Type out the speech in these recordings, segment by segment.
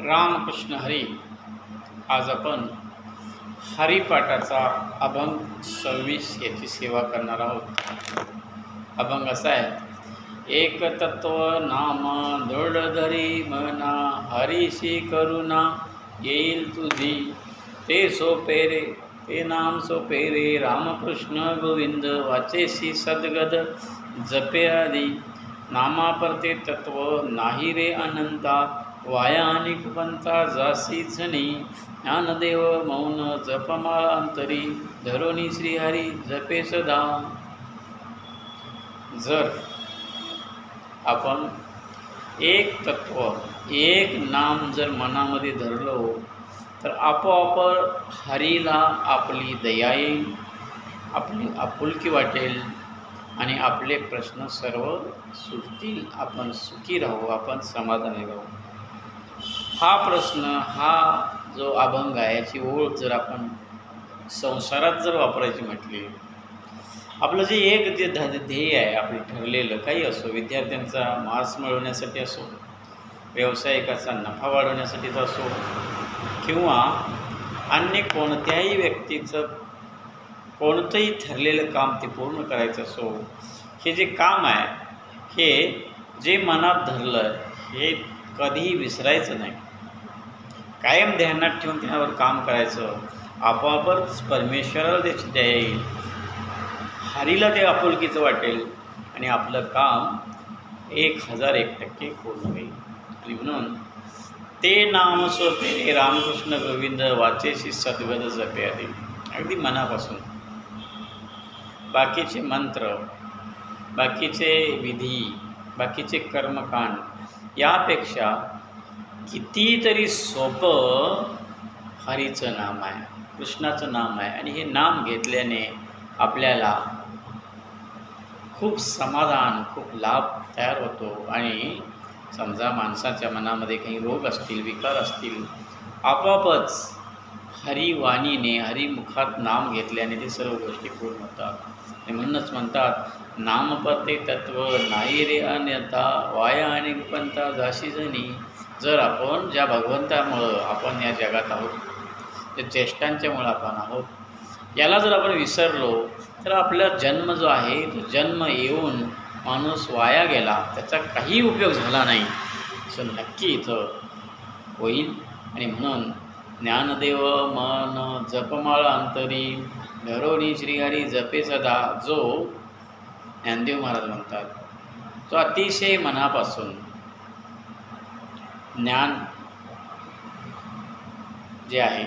रामकृष्ण हरी. आज आपण हरिपाठाचा अभंग 26 याची सेवा करणार आहोत. अभंग असा आहे. एक तत्व नाम दृढ धरी मना, हरीशी करुणा येईल तुझी. ते सोपे रे, ते नाम सोपे रे, रामकृष्ण गोविंद वाचेसी सद्गद जपे आदी. नामा परते तत्व नाही रे अनंता, वाया अनेक पंथा जासी जनी. ज्ञानदेव मौन जपमाळा अंतरी, धरोनी श्रीहरी जपे सदा. जर आपण एक तत्व, एक नाम जर मनामध्ये धरलो तर आपोआप हरीला आपली दया येईल, आपली आपुलकी वाटेल आणि आपले प्रश्न सर्व सुटतील. आपण सुखी राहू, आपण समाधानी राहू. हा प्रश्न, हा जो अभंग आहे, याची ओळख जर आपण संसारात जर वापरायची म्हटली, आपलं जे एक जे ध्येय आहे आपलं ठरलेलं, काही असो, विद्यार्थ्यांचा मार्क्स मिळवण्यासाठी असो, व्यावसायिकाचा नफा वाढवण्यासाठीचा असो, किंवा अन्य कोणत्याही व्यक्तीचं कोणतंही ठरलेलं काम ते पूर्ण करायचं असो, हे जे काम आहे, हे जे मनात धरलं हे कधीही विसरायचं नाही. कायम ध्यानात ठेवून त्यावर काम करायचं. आपोआपच परमेश्वराला त्याची दया येईल, हरीला ते आपुलकीचं वाटेल आणि आपलं काम 1001% पूर्ण होईल. आणि म्हणून ते नाम सोपे रामकृष्ण गोविंद वाचेशी सद्गद जपे आदी. अगदी मनापासून बाकीचे मंत्र, बाकीचे विधी, बाकीचे कर्मकांड यापेक्षा कितीतरी सोपं हरीचं नाम आहे, कृष्णाचं नाम आहे. आणि हे नाम घेतल्याने आपल्याला खूप समाधान, खूप लाभ तयार होतो. आणि समजा माणसाच्या मनामध्ये काही रोग असतील, विकार असतील, आपोआपच हरिवाणीने, हरिमुखात नाम घेतल्याने ते सर्व गोष्टी पूर्ण होतात. आणि म्हणूनच म्हणतात, नाम परते तत्व नाही रे अन्यथा, वाया अनेक पंथा जाशी जनी. जर आपण ज्या भगवंतामुळं आपण या जगात आहोत, त्या ज्येष्ठांच्यामुळं आपण आहोत, याला जर आपण विसरलो तर आपला जन्म जो आहे, तो जन्म येऊन माणूस वाया गेला, त्याचा काही उपयोग झाला नाही असं नक्की इथं होईल. आणि म्हणून ज्ञानदेव मन जपमाळ अंतरी, धरोनी श्रीहरी जपे सदा. जो ज्ञानदेव महाराज म्हणतात, तो अतिशय मनापासून ज्ञान जे आहे,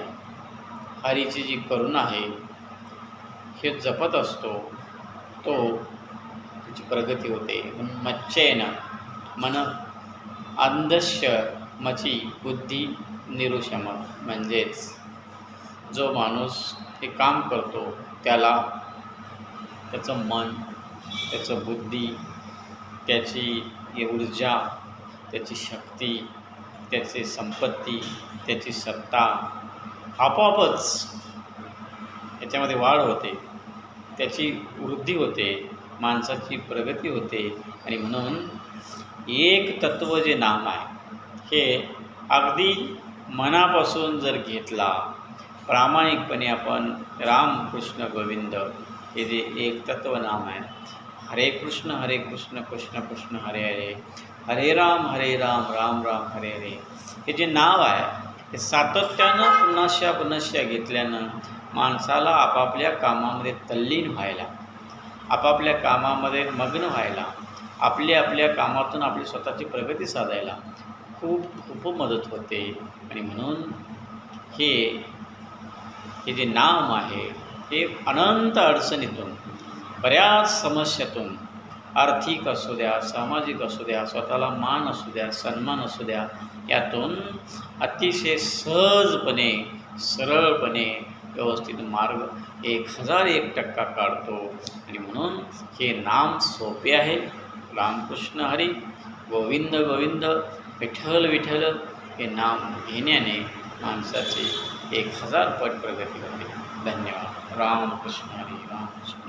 हरीची जी करुणा आहे, हे जपत असतो, तो त्याची प्रगती होते. मच्चेन मन अंधस्य मची बुद्धी निरुषम. म्हणजेच जो माणूस हे काम करतो त्याला त्याचं मन, त्याचं बुद्धी, त्याची ऊर्जा, त्याची शक्ती, त्याची संपत्ती, त्याची सत्ता आपोआपच याच्यामध्ये वाढ होते, त्याची वृद्धी होते, माणसाची प्रगती होते. आणि म्हणून एक तत्व जे नाम आहे, हे अगदी मनापासून जर घेतला, प्रामाणिकपणे आपण रामकृष्ण गोविंद हे जे एक तत्व नाम आहे, हरे कृष्ण कृष्ण कृष्ण हरे हरे, हरे राम राम राम हरे हरे, हे जे नाव आहे, हे सातत्यानं पुनश्य घेतल्यानं माणसाला आपापल्या कामामध्ये तल्लीन व्हायला, आपापल्या कामामध्ये मग्न व्हायला, आपल्या कामातून आपली स्वतःची प्रगती साधायला खूप मदत होते. आणि म्हणून हे जे नाम आहे, हे अनंत अडचणीतून, बऱ्याच समस्यातून, आर्थिक असू द्या, सामाजिक असू द्या, स्वतःला मान असू द्या, सन्मान असू द्या, यातून अतिशय सहजपणे, सरळपणे व्यवस्थित मार्ग 1001% काढतो. आणि म्हणून हे नाम सोपे आहे. रामकृष्ण हरी, गोविंद गोविंद, विठ्ठल विठ्ठल हे नाम घेण्याने माणसाची 1000 पट प्रगती होते. धन्यवाद. रामकृष्ण हरी, रामकृष्ण.